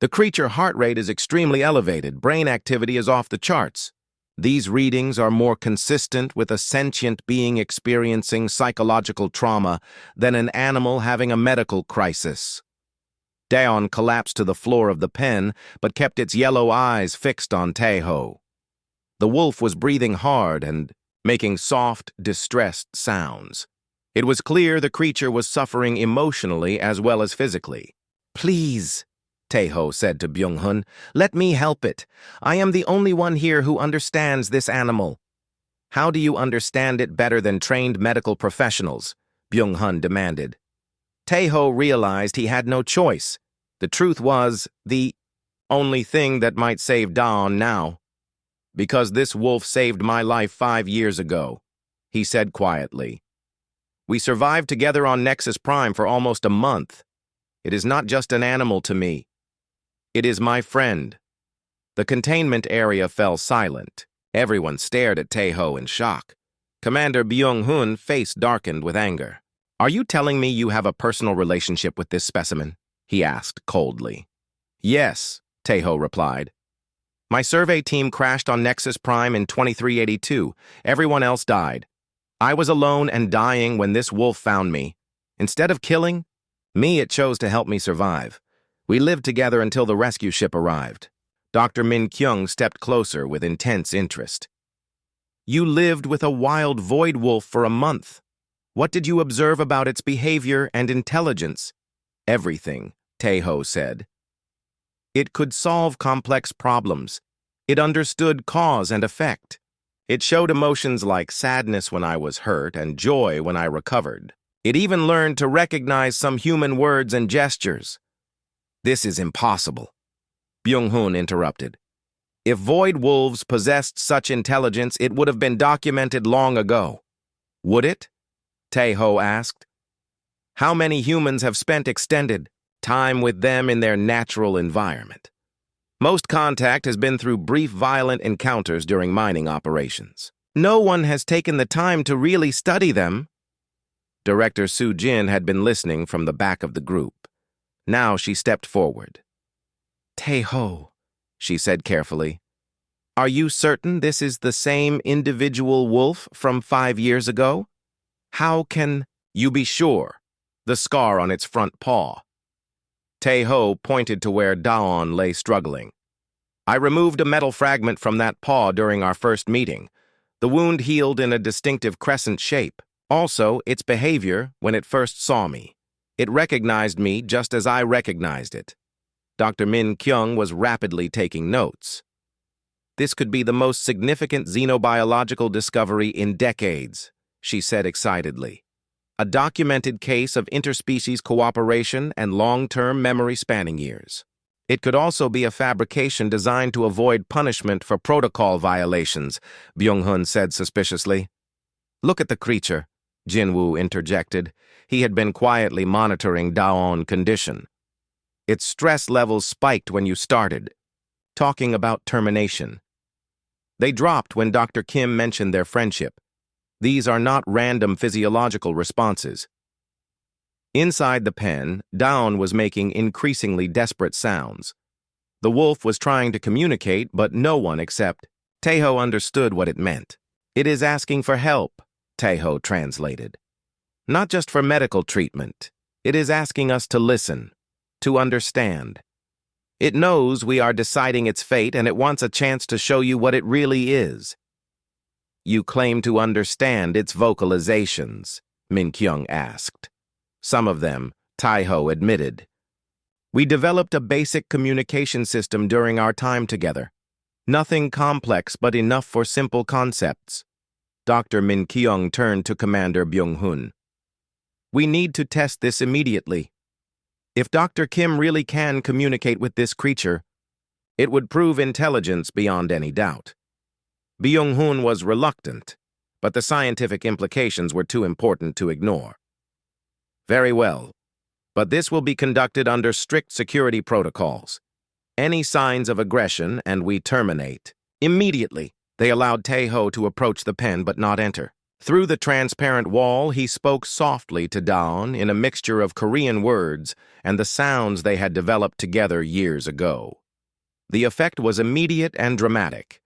The creature heart rate is extremely elevated, brain activity is off the charts. These readings are more consistent with a sentient being experiencing psychological trauma than an animal having a medical crisis. Daeon collapsed to the floor of the pen, but kept its yellow eyes fixed on Tae-ho. The wolf was breathing hard and making soft, distressed sounds. It was clear the creature was suffering emotionally as well as physically. Please, Tae-ho said to Byung-hun, let me help it. I am the only one here who understands this animal. How do you understand it better than trained medical professionals? Byung-hun demanded. Tae-ho realized he had no choice. The truth was the only thing that might save Daeon now. Because this wolf saved my life 5 years ago, he said quietly. We survived together on Nexus Prime for almost a month. It is not just an animal to me. It is my friend. The containment area fell silent. Everyone stared at Tae-ho in shock. Commander Byung-hun's face darkened with anger. Are you telling me you have a personal relationship with this specimen? He asked coldly. Yes, Tae-ho replied. My survey team crashed on Nexus Prime in 2382. Everyone else died. I was alone and dying when this wolf found me. Instead of killing me, it chose to help me survive. We lived together until the rescue ship arrived. Dr. Min Kyung stepped closer with intense interest. You lived with a wild void wolf for a month. What did you observe about its behavior and intelligence? Everything, Tae-ho said. It could solve complex problems. It understood cause and effect. It showed emotions like sadness when I was hurt and joy when I recovered. It even learned to recognize some human words and gestures. This is impossible, Byung-hun interrupted. If void wolves possessed such intelligence, it would have been documented long ago. Would it? Tae-ho asked. How many humans have spent extended time with them in their natural environment? Most contact has been through brief violent encounters during mining operations. No one has taken the time to really study them. Director Soo-jin had been listening from the back of the group. Now she stepped forward. Tae-ho, she said carefully. Are you certain this is the same individual wolf from 5 years ago? How can you be sure? The scar on its front paw. Tae-ho pointed to where Daon lay struggling. I removed a metal fragment from that paw during our first meeting. The wound healed in a distinctive crescent shape. Also, its behavior when it first saw me. It recognized me just as I recognized it. Dr. Min Kyung was rapidly taking notes. This could be the most significant xenobiological discovery in decades, she said excitedly. A documented case of interspecies cooperation and long-term memory spanning years. It could also be a fabrication designed to avoid punishment for protocol violations, Byung-hun said suspiciously. Look at the creature, Jin-woo interjected. He had been quietly monitoring Daon's condition. Its stress levels spiked when you started, talking about termination. They dropped when Dr. Kim mentioned their friendship. These are not random physiological responses. Inside the pen, Daon was making increasingly desperate sounds. The wolf was trying to communicate, but no one except Tae-ho understood what it meant. It is asking for help, Tae-ho translated. Not just for medical treatment. It is asking us to listen, to understand. It knows we are deciding its fate and it wants a chance to show you what it really is. You claim to understand its vocalizations, Min Kyung asked. Some of them, Tae-ho admitted. We developed a basic communication system during our time together. Nothing complex but enough for simple concepts. Dr. Min Kyung turned to Commander Byung-hun. We need to test this immediately. If Dr. Kim really can communicate with this creature, it would prove intelligence beyond any doubt. Byung-hun was reluctant, but the scientific implications were too important to ignore. Very well, but this will be conducted under strict security protocols. Any signs of aggression, and we terminate. Immediately, they allowed Tae-ho to approach the pen but not enter. Through the transparent wall, he spoke softly to Daon in a mixture of Korean words and the sounds they had developed together years ago. The effect was immediate and dramatic.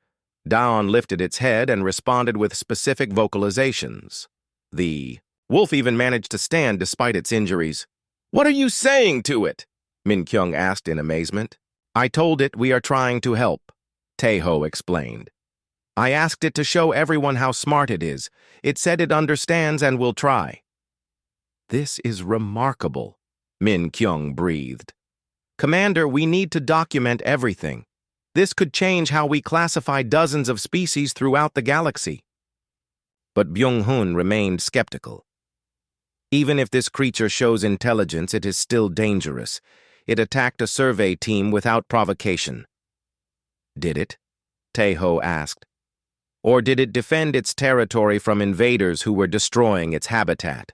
Daon lifted its head and responded with specific vocalizations. The wolf even managed to stand despite its injuries. What are you saying to it? Min Kyung asked in amazement. I told it we are trying to help, Tae-ho explained. I asked it to show everyone how smart it is. It said it understands and will try. This is remarkable, Min Kyung breathed. Commander, we need to document everything. This could change how we classify dozens of species throughout the galaxy. But Byung-hun remained skeptical. Even if this creature shows intelligence, it is still dangerous. It attacked a survey team without provocation. Did it? Tae-ho asked. Or did it defend its territory from invaders who were destroying its habitat?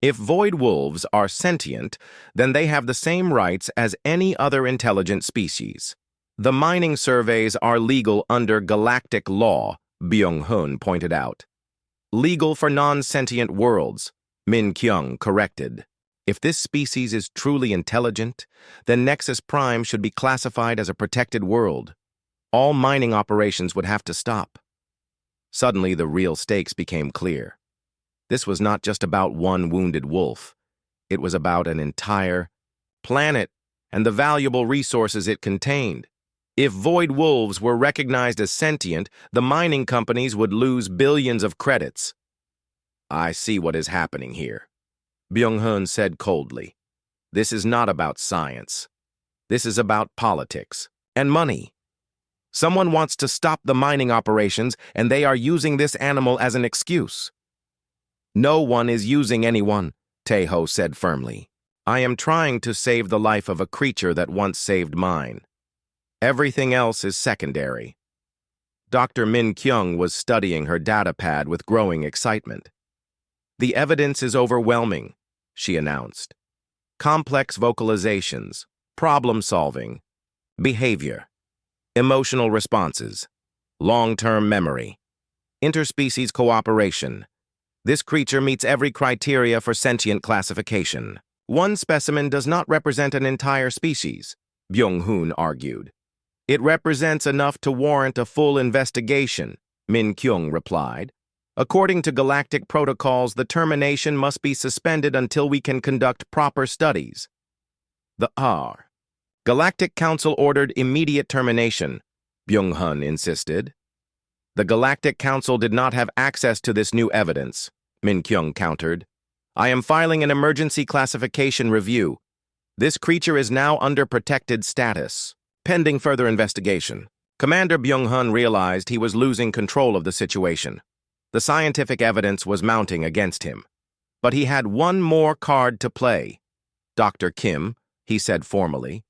If void wolves are sentient, then they have the same rights as any other intelligent species. The mining surveys are legal under galactic law, Byung-hun pointed out. Legal for non-sentient worlds, Min Kyung corrected. If this species is truly intelligent, then Nexus Prime should be classified as a protected world. All mining operations would have to stop. Suddenly, the real stakes became clear. This was not just about one wounded wolf. It was about an entire planet and the valuable resources it contained. If void wolves were recognized as sentient, the mining companies would lose billions of credits. I see what is happening here, Byung-hun said coldly. This is not about science. This is about politics and money. Someone wants to stop the mining operations, and they are using this animal as an excuse. No one is using anyone, Tae-ho said firmly. I am trying to save the life of a creature that once saved mine. Everything else is secondary. Dr. Min Kyung was studying her data pad with growing excitement. The evidence is overwhelming, she announced. Complex vocalizations, problem-solving, behavior, emotional responses, long-term memory, interspecies cooperation. This creature meets every criteria for sentient classification. One specimen does not represent an entire species, Byung-hun argued. It represents enough to warrant a full investigation, Min Kyung replied. According to galactic protocols, the termination must be suspended until we can conduct proper studies. The Galactic Council ordered immediate termination, Byung-hun insisted. The Galactic Council did not have access to this new evidence, Min Kyung countered. I am filing an emergency classification review. This creature is now under protected status, pending further investigation. Commander Byung-hun realized he was losing control of the situation. The scientific evidence was mounting against him. But he had one more card to play. Dr. Kim, he said formally,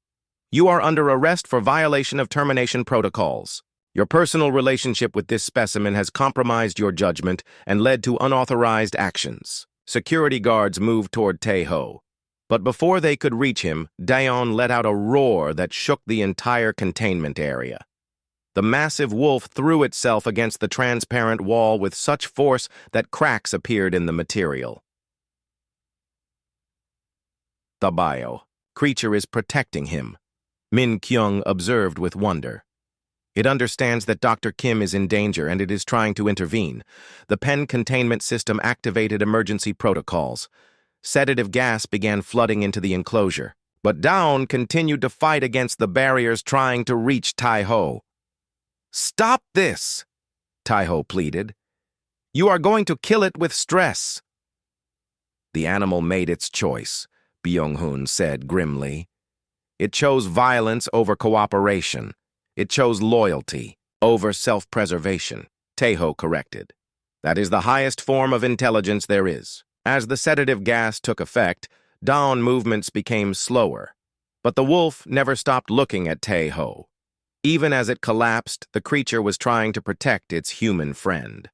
you are under arrest for violation of termination protocols. Your personal relationship with this specimen has compromised your judgment and led to unauthorized actions. Security guards moved toward Tae-ho. But before they could reach him, Daeon let out a roar that shook the entire containment area. The massive wolf threw itself against the transparent wall with such force that cracks appeared in the material. The creature is protecting him, Min Kyung observed with wonder. It understands that Dr. Kim is in danger and it is trying to intervene. The pen containment system activated emergency protocols. Sedative gas began flooding into the enclosure, but Daon continued to fight against the barriers trying to reach Tae-ho. Stop this, Tae-ho pleaded. You are going to kill it with stress. The animal made its choice, Byung-hun said grimly. It chose violence over cooperation. It chose loyalty over self-preservation, Tae-ho corrected. That is the highest form of intelligence there is. As the sedative gas took effect, Daon movements became slower. But the wolf never stopped looking at Tae-ho. Even as it collapsed, the creature was trying to protect its human friend.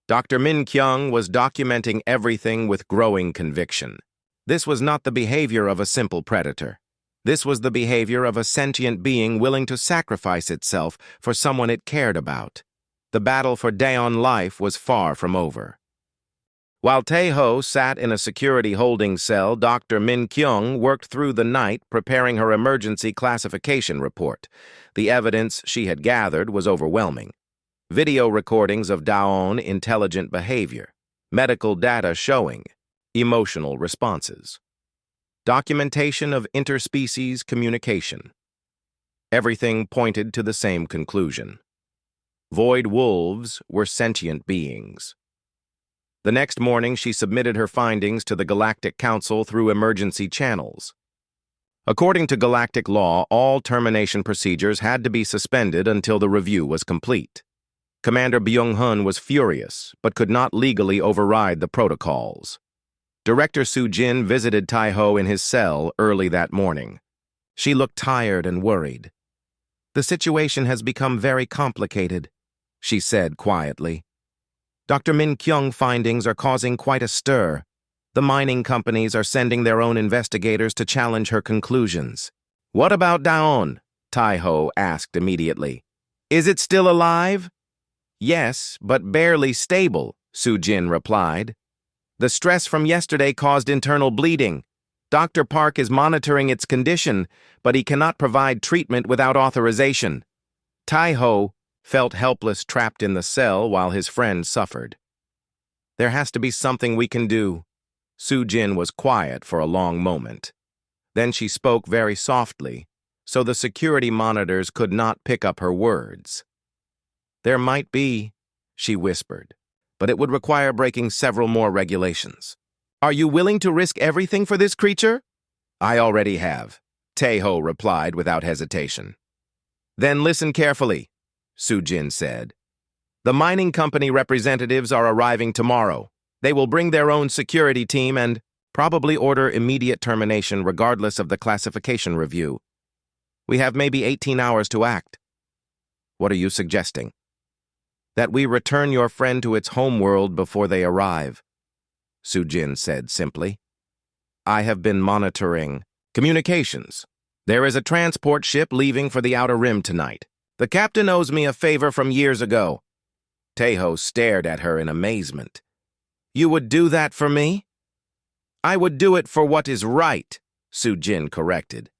Dr. Min Kyung was documenting everything with growing conviction. This was not the behavior of a simple predator. This was the behavior of a sentient being willing to sacrifice itself for someone it cared about. The battle for Daeon life was far from over. While Tae-ho sat in a security holding cell, Dr. Min Kyung worked through the night preparing her emergency classification report. The evidence she had gathered was overwhelming. Video recordings of Daon intelligent behavior, medical data showing emotional responses, documentation of interspecies communication. Everything pointed to the same conclusion. Void wolves were sentient beings. The next morning, she submitted her findings to the Galactic Council through emergency channels. According to galactic law, all termination procedures had to be suspended until the review was complete. Commander Byung-hun was furious, but could not legally override the protocols. Director Soo-jin visited Tae-ho in his cell early that morning. She looked tired and worried. The situation has become very complicated, she said quietly. Dr. Min Kyung findings are causing quite a stir. The mining companies are sending their own investigators to challenge her conclusions. What about Daon? Tae-ho asked immediately. Is it still alive? Yes, but barely stable, Soo-jin replied. The stress from yesterday caused internal bleeding. Dr. Park is monitoring its condition, but he cannot provide treatment without authorization. Tae-ho felt helpless trapped in the cell while his friend suffered. There has to be something we can do. Soo-jin was quiet for a long moment. Then she spoke very softly, so the security monitors could not pick up her words. There might be, she whispered, but it would require breaking several more regulations. Are you willing to risk everything for this creature? I already have, Tae-ho replied without hesitation. Then listen carefully, Soo-jin said. The mining company representatives are arriving tomorrow. They will bring their own security team and probably order immediate termination regardless of the classification review. We have maybe 18 hours to act. What are you suggesting? That we return your friend to its homeworld before they arrive, Soo-jin said simply. I have been monitoring communications. There is a transport ship leaving for the Outer Rim tonight. The captain owes me a favor from years ago. Tae-ho stared at her in amazement. You would do that for me? I would do it for what is right, Soo-jin corrected.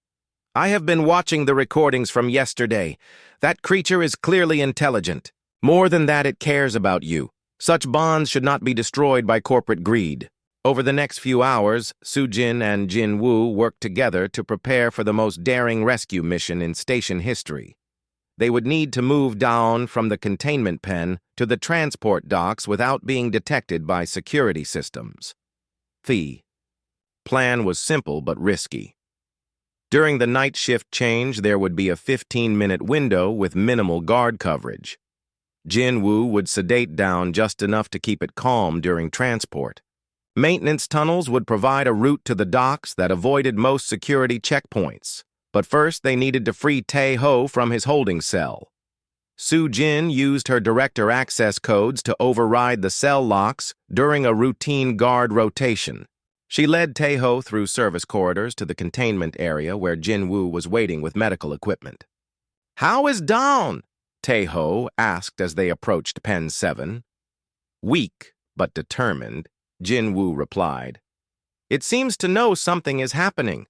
I have been watching the recordings from yesterday. That creature is clearly intelligent. More than that, it cares about you. Such bonds should not be destroyed by corporate greed. Over the next few hours, Sujin and Jin Woo worked together to prepare for the most daring rescue mission in station history. They would need to move down from the containment pen to the transport docks without being detected by security systems. The plan was simple but risky. During the night shift change, there would be a 15-minute window with minimal guard coverage. Jin Woo would sedate down just enough to keep it calm during transport. Maintenance tunnels would provide a route to the docks that avoided most security checkpoints. But first, they needed to free Tae-ho from his holding cell. Soo-jin used her director access codes to override the cell locks during a routine guard rotation. She led Tae-ho through service corridors to the containment area where Jin Woo was waiting with medical equipment. "How is Dawn?" Tae-ho asked as they approached Pen 7. Weak but determined, Jin Woo replied, "It seems to know something is happening.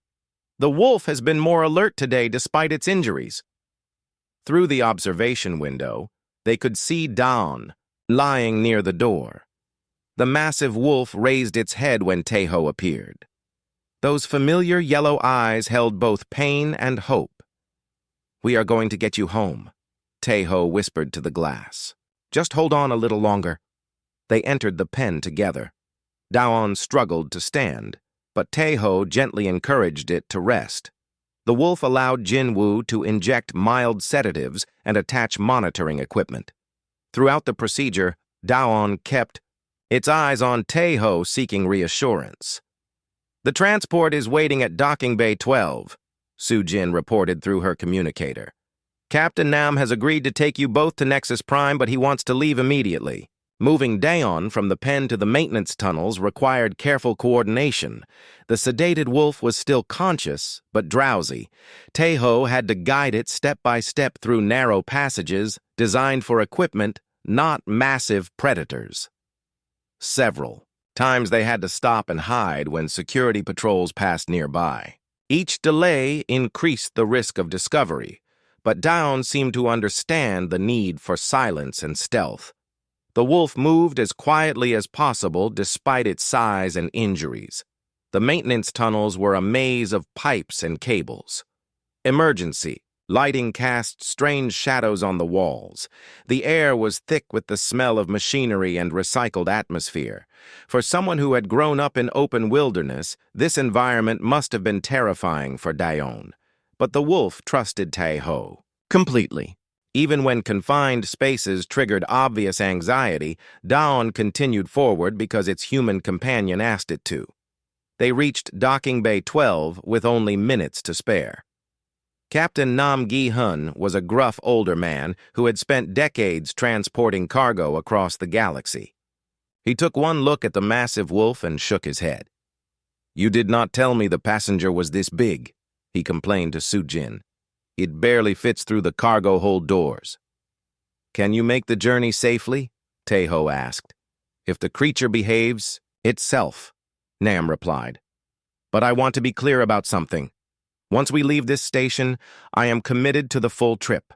The wolf has been more alert today despite its injuries." Through the observation window, they could see Dawn lying near the door. The massive wolf raised its head when Tae-ho appeared. Those familiar yellow eyes held both pain and hope. "We are going to get you home," Tae-ho whispered to the glass. "Just hold on a little longer." They entered the pen together. Dawn struggled to stand, but Tae-ho gently encouraged it to rest. The wolf allowed Jin Woo to inject mild sedatives and attach monitoring equipment. Throughout the procedure, Dawn kept its eyes on Tae-ho, seeking reassurance. "The transport is waiting at docking bay 12, Soo-jin reported through her communicator. "Captain Nam has agreed to take you both to Nexus Prime, but he wants to leave immediately." Moving Daeon from the pen to the maintenance tunnels required careful coordination. The sedated wolf was still conscious, but drowsy. Tae-ho had to guide it step by step through narrow passages designed for equipment, not massive predators. Several times they had to stop and hide when security patrols passed nearby. Each delay increased the risk of discovery, but Daeon seemed to understand the need for silence and stealth. The wolf moved as quietly as possible despite its size and injuries. The maintenance tunnels were a maze of pipes and cables. Emergency. Lighting cast strange shadows on the walls. The air was thick with the smell of machinery and recycled atmosphere. For someone who had grown up in open wilderness, this environment must have been terrifying for Daeon. But the wolf trusted Tae-ho completely. Even when confined spaces triggered obvious anxiety, Dawn continued forward because its human companion asked it to. They reached docking bay 12 with only minutes to spare. Captain Nam Gi-hun was a gruff older man who had spent decades transporting cargo across the galaxy. He took one look at the massive wolf and shook his head. "You did not tell me the passenger was this big," he complained to Soo-jin. "It barely fits through the cargo hold doors." "Can you make the journey safely?" Tae-ho asked. "If the creature behaves itself," Nam replied. "But I want to be clear about something. Once we leave this station, I am committed to the full trip.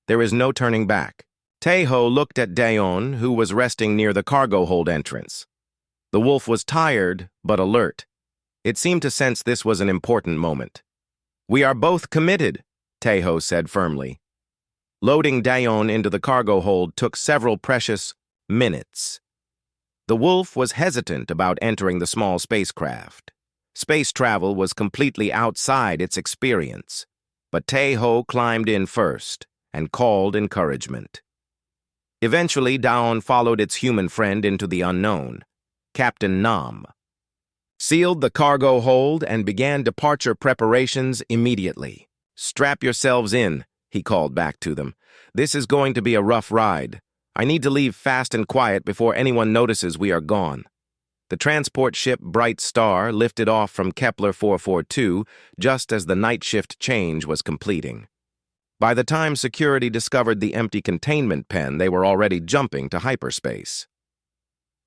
There is no turning back." Tae-ho looked at Daeon, who was resting near the cargo hold entrance. The wolf was tired, but alert. It seemed to sense this was an important moment. "We are both committed," Tae-ho said firmly. Loading Daeon into the cargo hold took several precious minutes. The wolf was hesitant about entering the small spacecraft. Space travel was completely outside its experience, but Tae-ho climbed in first and called encouragement. Eventually, Daeon followed its human friend into the unknown. Captain Nam sealed the cargo hold and began departure preparations immediately. "Strap yourselves in," he called back to them. "This is going to be a rough ride. I need to leave fast and quiet before anyone notices we are gone." The transport ship Bright Star lifted off from Kepler 442 just as the night shift change was completing. By the time security discovered the empty containment pen, they were already jumping to hyperspace.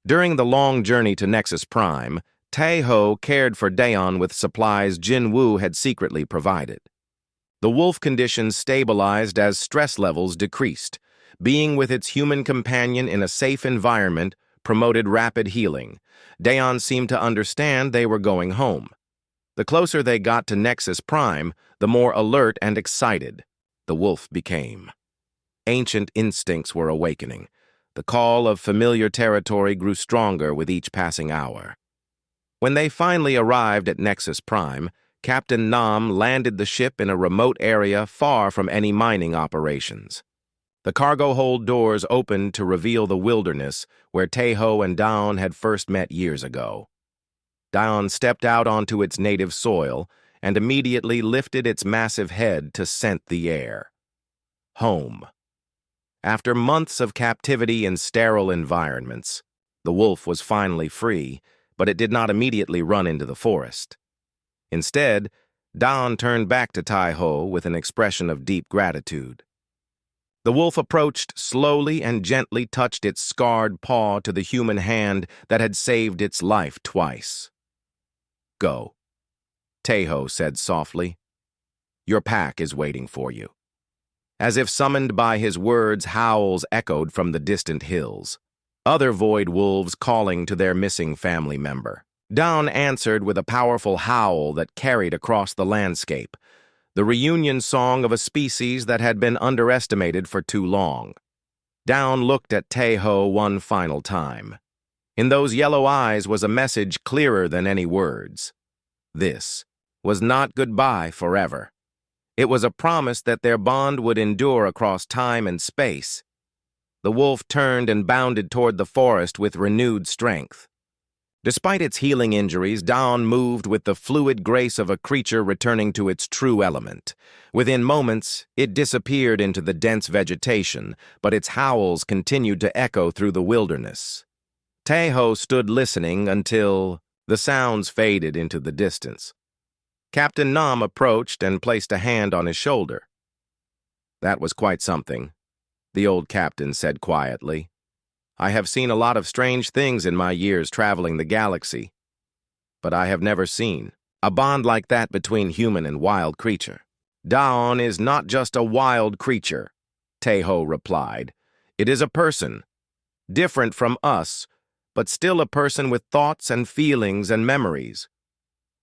During the long journey to Nexus Prime, Tae-ho cared for Daeon with supplies Jin Woo had secretly provided. The wolf condition stabilized as stress levels decreased. Being with its human companion in a safe environment promoted rapid healing. Daon seemed to understand they were going home. The closer they got to Nexus Prime, the more alert and excited the wolf became. Ancient instincts were awakening. The call of familiar territory grew stronger with each passing hour. When they finally arrived at Nexus Prime, Captain Nam landed the ship in a remote area far from any mining operations. The cargo hold doors opened to reveal the wilderness where Taeho and Daon had first met years ago. Daon stepped out onto its native soil and immediately lifted its massive head to scent the air. Home. After months of captivity in sterile environments, the wolf was finally free, but it did not immediately run into the forest. Instead, Daon turned back to Taeho with an expression of deep gratitude. The wolf approached slowly and gently touched its scarred paw to the human hand that had saved its life twice. "Go," Taeho said softly. "Your pack is waiting for you." As if summoned by his words, howls echoed from the distant hills. Other void wolves calling to their missing family member. Daon answered with a powerful howl that carried across the landscape, the reunion song of a species that had been underestimated for too long. Daon looked at Taeho one final time. In those yellow eyes was a message clearer than any words. This was not goodbye forever. It was a promise that their bond would endure across time and space. The wolf turned and bounded toward the forest with renewed strength. Despite its healing injuries, Daon moved with the fluid grace of a creature returning to its true element. Within moments, it disappeared into the dense vegetation, but its howls continued to echo through the wilderness. Taeho stood listening until the sounds faded into the distance. Captain Nam approached and placed a hand on his shoulder. "That was quite something," the old captain said quietly. "I have seen a lot of strange things in my years traveling the galaxy, but I have never seen a bond like that between human and wild creature." "Daon is not just a wild creature," Taeho replied. "It is a person, different from us, but still a person with thoughts and feelings and memories."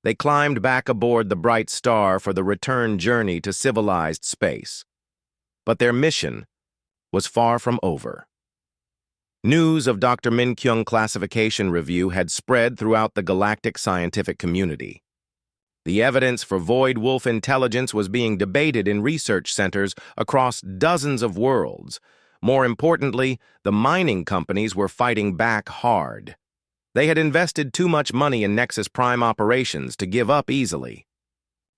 They climbed back aboard the Bright Star for the return journey to civilized space. But their mission was far from over. News of Dr. Min-kyung classification review had spread throughout the galactic scientific community. The evidence for void wolf intelligence was being debated in research centers across dozens of worlds. More importantly, the mining companies were fighting back hard. They had invested too much money in Nexus Prime operations to give up easily.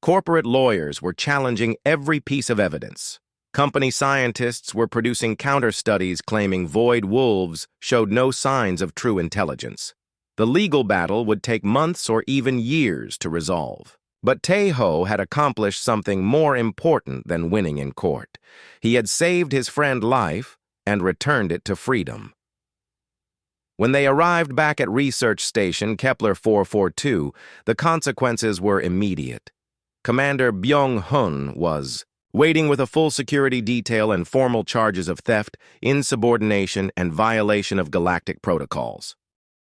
Corporate lawyers were challenging every piece of evidence. Company scientists were producing counter-studies claiming void wolves showed no signs of true intelligence. The legal battle would take months or even years to resolve. But Taeho had accomplished something more important than winning in court. He had saved his friend's life and returned it to freedom. When they arrived back at Research Station Kepler 442, the consequences were immediate. Commander Byung-hun was waiting with a full security detail and formal charges of theft, insubordination, and violation of galactic protocols.